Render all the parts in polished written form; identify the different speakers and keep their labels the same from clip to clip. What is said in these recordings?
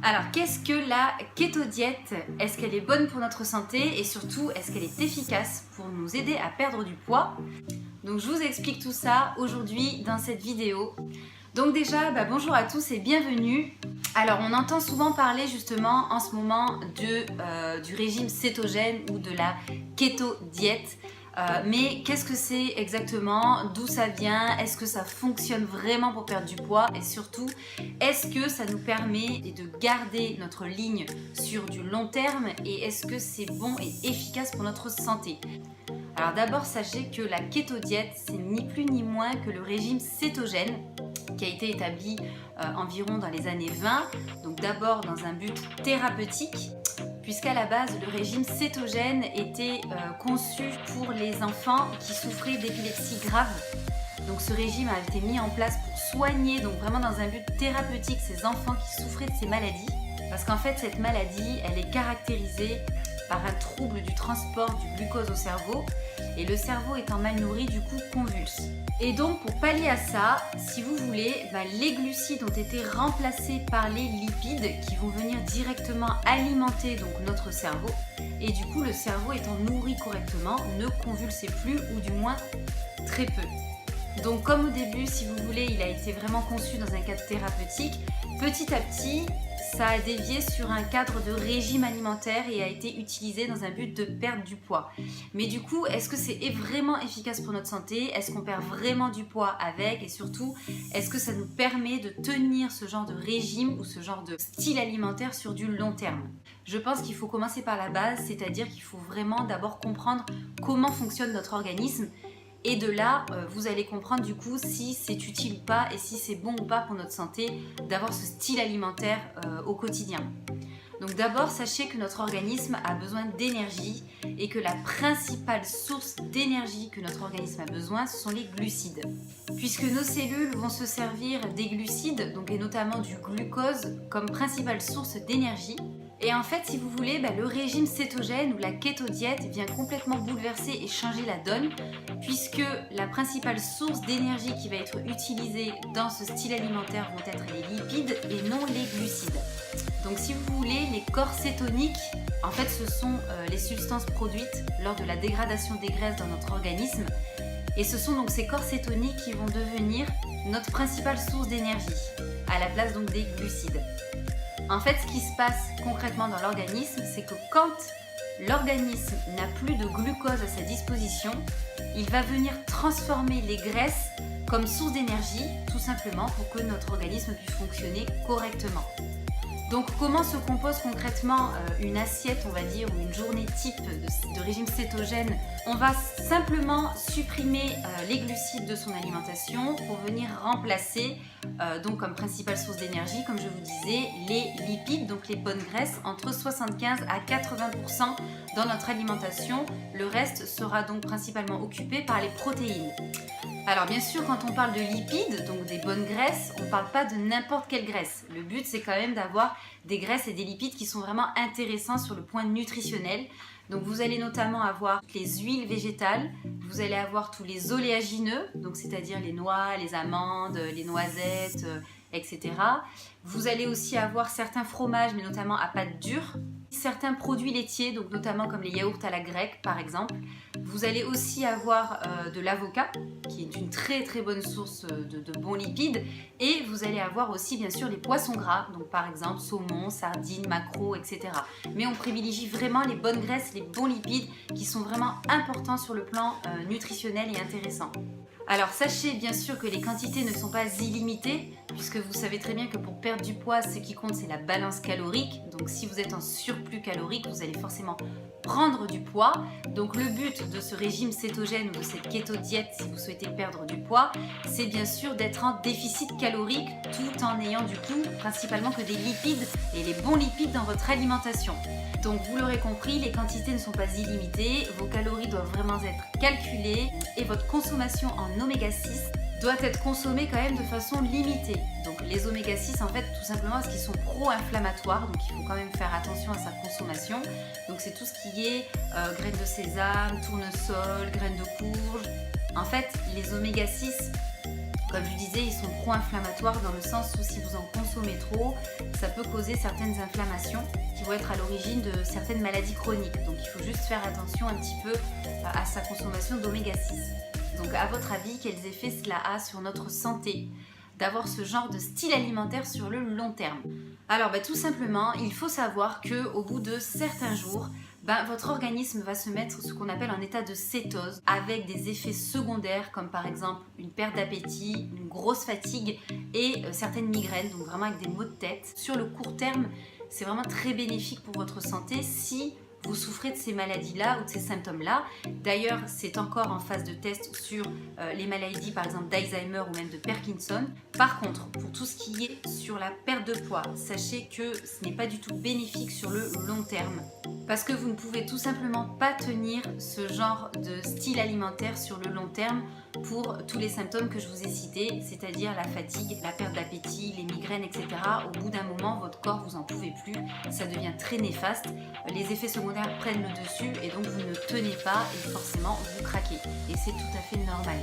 Speaker 1: Alors, qu'est-ce que la kéto-diète? Est-ce qu'elle est bonne pour notre santé et surtout, est-ce qu'elle est efficace pour nous aider à perdre du poids? Donc, je vous explique tout ça aujourd'hui dans cette vidéo. Donc déjà, bonjour à tous et bienvenue. Alors, on entend souvent parler justement en ce moment du régime cétogène ou de la kéto-diète. Mais qu'est-ce que c'est exactement? D'où ça vient? Est-ce que ça fonctionne vraiment pour perdre du poids? Et surtout, est-ce que ça nous permet de garder notre ligne sur du long terme? Et est-ce que c'est bon et efficace pour notre santé? Alors d'abord, sachez que la kéto-diète, c'est ni plus ni moins que le régime cétogène qui a été établi environ dans les années 20. Donc d'abord dans un but thérapeutique, puisqu'à la base, le régime cétogène était conçu pour les enfants qui souffraient d'épilepsie grave. Donc ce régime a été mis en place pour soigner, donc vraiment dans un but thérapeutique, ces enfants qui souffraient de ces maladies. Parce qu'en fait, cette maladie, elle est caractérisée par un trouble du transport du glucose au cerveau. Et le cerveau étant mal nourri, du coup, convulse. Et donc, pour pallier à ça, si vous voulez, les glucides ont été remplacés par les lipides qui vont venir directement alimenter donc, notre cerveau. Et du coup, le cerveau étant nourri correctement, ne convulsait plus, ou du moins très peu. Donc, comme au début, si vous voulez, il a été vraiment conçu dans un cadre thérapeutique, petit à petit, ça a dévié sur un cadre de régime alimentaire et a été utilisé dans un but de perdre du poids. Mais du coup, est-ce que c'est vraiment efficace pour notre santé? Est-ce qu'on perd vraiment du poids avec? Et surtout, est-ce que ça nous permet de tenir ce genre de régime ou ce genre de style alimentaire sur du long terme? Je pense qu'il faut commencer par la base, c'est-à-dire qu'il faut vraiment d'abord comprendre comment fonctionne notre organisme. Et de là, vous allez comprendre du coup si c'est utile ou pas et si c'est bon ou pas pour notre santé d'avoir ce style alimentaire au quotidien. Donc d'abord, sachez que notre organisme a besoin d'énergie et que la principale source d'énergie que notre organisme a besoin, ce sont les glucides. Puisque nos cellules vont se servir des glucides, donc, et notamment du glucose, comme principale source d'énergie. Et en fait, si vous voulez, le régime cétogène ou la kéto-diète vient complètement bouleverser et changer la donne, puisque la principale source d'énergie qui va être utilisée dans ce style alimentaire vont être les lipides et non les glucides. Donc si vous voulez, les corps cétoniques, en fait, ce sont les substances produites lors de la dégradation des graisses dans notre organisme. Et ce sont donc ces corps cétoniques qui vont devenir notre principale source d'énergie, à la place donc des glucides. En fait, ce qui se passe concrètement dans l'organisme, c'est que quand l'organisme n'a plus de glucose à sa disposition, il va venir transformer les graisses comme source d'énergie, tout simplement pour que notre organisme puisse fonctionner correctement. Donc, comment se compose concrètement une assiette, on va dire, ou une journée type de régime cétogène? On va simplement supprimer les glucides de son alimentation pour venir remplacer, donc comme principale source d'énergie, comme je vous disais, les lipides, donc les bonnes graisses, entre 75 à 80% dans notre alimentation. Le reste sera donc principalement occupé par les protéines. Alors bien sûr, quand on parle de lipides, donc des bonnes graisses, on ne parle pas de n'importe quelle graisse. Le but, c'est quand même d'avoir des graisses et des lipides qui sont vraiment intéressants sur le point nutritionnel. Donc vous allez notamment avoir les huiles végétales, vous allez avoir tous les oléagineux, donc c'est-à-dire les noix, les amandes, les noisettes, etc. Vous allez aussi avoir certains fromages, mais notamment à pâte dure, certains produits laitiers, donc notamment comme les yaourts à la grecque par exemple. Vous allez aussi avoir de l'avocat, qui est une très très bonne source de bons lipides. Et vous allez avoir aussi bien sûr les poissons gras, donc par exemple saumon, sardines, maquereaux, etc. Mais on privilégie vraiment les bonnes graisses, les bons lipides qui sont vraiment importants sur le plan nutritionnel et intéressant. Alors sachez bien sûr que les quantités ne sont pas illimitées, puisque vous savez très bien que pour perdre du poids, ce qui compte c'est la balance calorique. Donc si vous êtes en surplus calorique, vous allez forcément prendre du poids. Donc le but de ce régime cétogène ou de cette kéto-diète, si vous souhaitez perdre du poids, c'est bien sûr d'être en déficit calorique tout en ayant du coup principalement que des lipides et les bons lipides dans votre alimentation. Donc vous l'aurez compris, les quantités ne sont pas illimitées, vos calories doivent vraiment être calculées et votre consommation en oméga 6 doit être consommée quand même de façon limitée. Donc les oméga 6 en fait tout simplement parce qu'ils sont pro-inflammatoires, donc il faut quand même faire attention à sa consommation. Donc c'est tout ce qui est graines de sésame, tournesol, graines de courge. En fait les oméga 6 Comme je disais, ils sont pro-inflammatoires dans le sens où si vous en consommez trop, ça peut causer certaines inflammations qui vont être à l'origine de certaines maladies chroniques. Donc il faut juste faire attention un petit peu à sa consommation d'oméga 6. Donc à votre avis, quels effets cela a sur notre santé d'avoir ce genre de style alimentaire sur le long terme? Alors tout simplement, il faut savoir qu'au bout de certains jours, votre organisme va se mettre ce qu'on appelle en état de cétose avec des effets secondaires comme par exemple une perte d'appétit, une grosse fatigue et certaines migraines, donc vraiment avec des maux de tête. Sur le court terme, c'est vraiment très bénéfique pour votre santé si vous souffrez de ces maladies-là ou de ces symptômes-là. D'ailleurs, c'est encore en phase de test sur les maladies par exemple d'Alzheimer ou même de Parkinson. Par contre, pour tout ce qui est sur la perte de poids, sachez que ce n'est pas du tout bénéfique sur le long terme. Parce que vous ne pouvez tout simplement pas tenir ce genre de style alimentaire sur le long terme pour tous les symptômes que je vous ai cités, c'est-à-dire la fatigue, la perte d'appétit, les migraines, etc. Au bout d'un moment, votre corps, vous en pouvez plus, ça devient très néfaste, les effets secondaires prennent le dessus et donc vous ne tenez pas et forcément vous craquez. Et c'est tout à fait normal.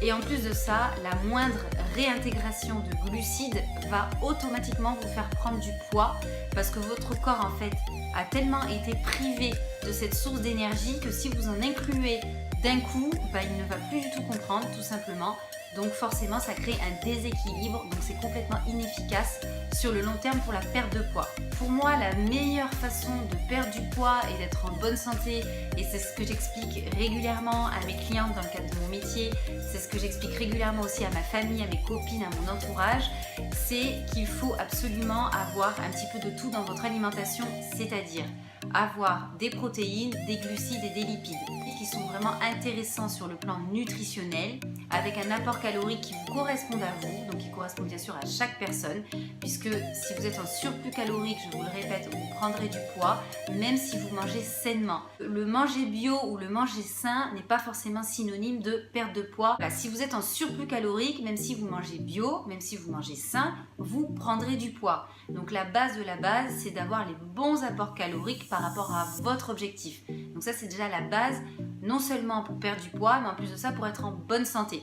Speaker 1: Et en plus de ça, la moindre réintégration de glucides va automatiquement vous faire prendre du poids parce que votre corps en fait a tellement été privé de cette source d'énergie que si vous en incluez d'un coup, il ne va plus du tout comprendre tout simplement. Donc forcément ça crée un déséquilibre, donc c'est complètement inefficace sur le long terme pour la perte de poids. Pour moi, la meilleure façon de perdre du poids et d'être en bonne santé, et c'est ce que j'explique régulièrement à mes clientes dans le cadre de mon métier, c'est ce que j'explique régulièrement aussi à ma famille, à mes copines, à mon entourage, c'est qu'il faut absolument avoir un petit peu de tout dans votre alimentation, c'est-à-dire avoir des protéines, des glucides et des lipides qui sont vraiment intéressants sur le plan nutritionnel avec un apport calorique qui vous correspond à vous, donc qui correspond bien sûr à chaque personne, puisque si vous êtes en surplus calorique, je vous le répète, vous prendrez du poids, même si vous mangez sainement. Le manger bio ou le manger sain n'est pas forcément synonyme de perte de poids. Si vous êtes en surplus calorique, même si vous mangez bio, même si vous mangez sain, vous prendrez du poids. Donc la base de la base, c'est d'avoir les bons apports caloriques par rapport à votre objectif. Donc ça, c'est déjà la base, non seulement pour perdre du poids, mais en plus de ça, pour être en bonne santé.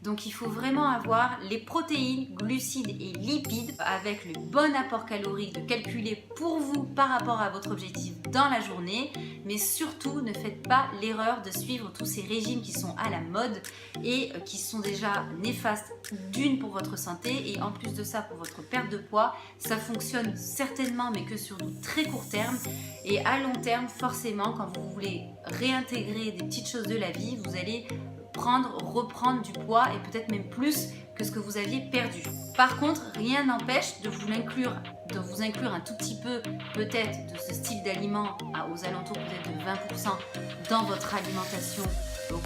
Speaker 1: Donc il faut vraiment avoir les protéines, glucides et lipides avec le bon apport calorique de calculer pour vous par rapport à votre objectif dans la journée. Mais surtout, ne faites pas l'erreur de suivre tous ces régimes qui sont à la mode et qui sont déjà néfastes d'une pour votre santé et en plus de ça pour votre perte de poids. Ça fonctionne certainement mais que sur du très court terme et à long terme forcément quand vous voulez réintégrer des petites choses de la vie, vous allez reprendre du poids et peut-être même plus que ce que vous aviez perdu. Par contre, rien n'empêche de vous inclure un tout petit peu peut-être de ce style d'aliment aux alentours peut-être de 20% dans votre alimentation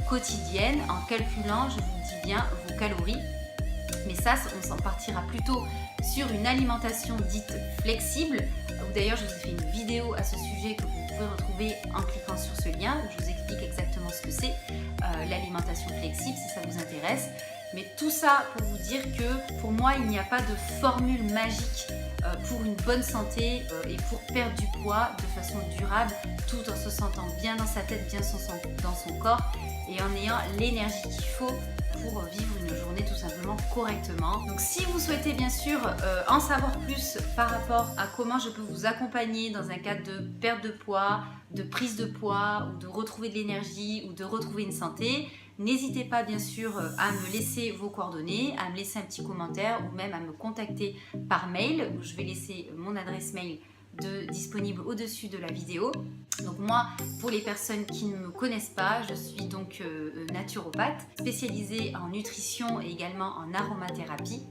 Speaker 1: quotidienne en calculant, je vous dis bien, vos calories. Mais ça, on s'en partira plutôt sur une alimentation dite flexible. D'ailleurs, je vous ai fait une vidéo à ce sujet que vous pouvez retrouver en cliquant sur ce lien où je vous explique exactement ce que c'est l'alimentation flexible si ça vous intéresse. Mais tout ça pour vous dire que pour moi, il n'y a pas de formule magique pour une bonne santé et pour perdre du poids de façon durable tout en se sentant bien dans sa tête, bien dans son corps et en ayant l'énergie qu'il faut pour vivre une journée tout simplement correctement. Donc si vous souhaitez bien sûr en savoir plus par rapport à comment je peux vous accompagner dans un cadre de perte de poids, de prise de poids ou de retrouver de l'énergie ou de retrouver une santé, n'hésitez pas bien sûr à me laisser vos coordonnées, à me laisser un petit commentaire ou même à me contacter par mail où je vais laisser mon adresse mail disponible au-dessus de la vidéo. Donc moi, pour les personnes qui ne me connaissent pas, je suis donc naturopathe spécialisée en nutrition et également en aromathérapie.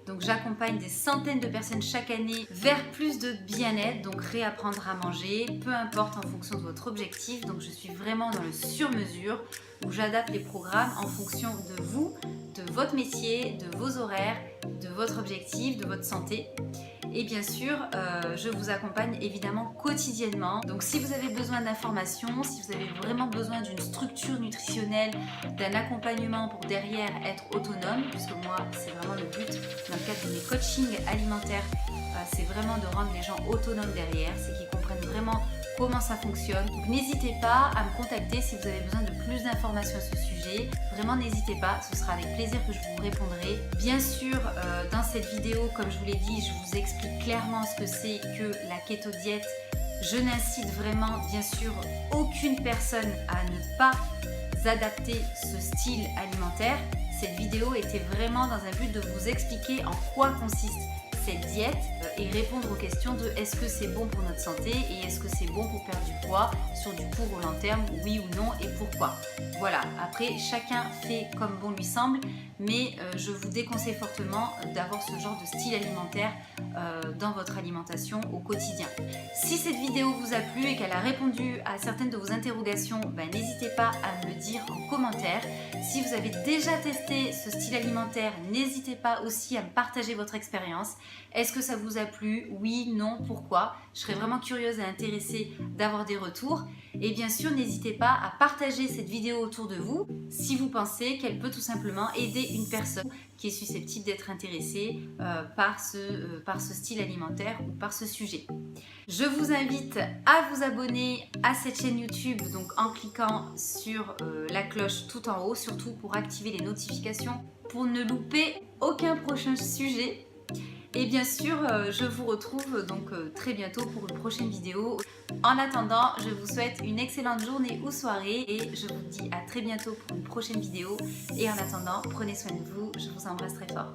Speaker 1: Donc j'accompagne des centaines de personnes chaque année vers plus de bien-être, donc réapprendre à manger, peu importe en fonction de votre objectif. Donc je suis vraiment dans le sur-mesure où j'adapte les programmes en fonction de vous, de votre métier, de vos horaires de votre objectif, de votre santé. Et bien sûr, je vous accompagne évidemment quotidiennement. Donc si vous avez besoin d'informations, si vous avez vraiment besoin d'une structure nutritionnelle, d'un accompagnement pour derrière être autonome, puisque moi c'est vraiment le but dans le cadre de mes coachings alimentaires, c'est vraiment de rendre les gens autonomes derrière, c'est qu'ils comprennent vraiment comment ça fonctionne. Donc n'hésitez pas à me contacter si vous avez besoin de plus d'informations à ce sujet. Vraiment n'hésitez pas, ce sera avec plaisir que je vous répondrai. Bien sûr, dans cette vidéo, comme je vous l'ai dit, je vous explique clairement ce que c'est que la keto diète. Je n'incite vraiment, bien sûr, aucune personne à ne pas adapter ce style alimentaire. Cette vidéo était vraiment dans un but de vous expliquer en quoi consiste cette diète et répondre aux questions de est-ce que c'est bon pour notre santé et est-ce que c'est bon pour perdre du poids sur du court ou long terme, oui ou non et pourquoi. Voilà, après chacun fait comme bon lui semble, mais je vous déconseille fortement d'avoir ce genre de style alimentaire dans votre alimentation au quotidien. Si cette vidéo vous a plu et qu'elle a répondu à certaines de vos interrogations, n'hésitez pas à me le dire en commentaire. Si vous avez déjà testé ce style alimentaire, n'hésitez pas aussi à me partager votre expérience. Est-ce que ça vous a plu? Oui, non, pourquoi? Je serais vraiment curieuse et intéressée d'avoir des retours. Et bien sûr, n'hésitez pas à partager cette vidéo autour de vous si vous pensez qu'elle peut tout simplement aider une personne qui est susceptible d'être intéressée par ce style alimentaire ou par ce sujet. Je vous invite à vous abonner à cette chaîne YouTube donc en cliquant sur la cloche tout en haut, surtout pour activer les notifications pour ne louper aucun prochain sujet. Et bien sûr, je vous retrouve donc très bientôt pour une prochaine vidéo. En attendant, je vous souhaite une excellente journée ou soirée et je vous dis à très bientôt pour une prochaine vidéo. Et en attendant, prenez soin de vous, je vous embrasse très fort.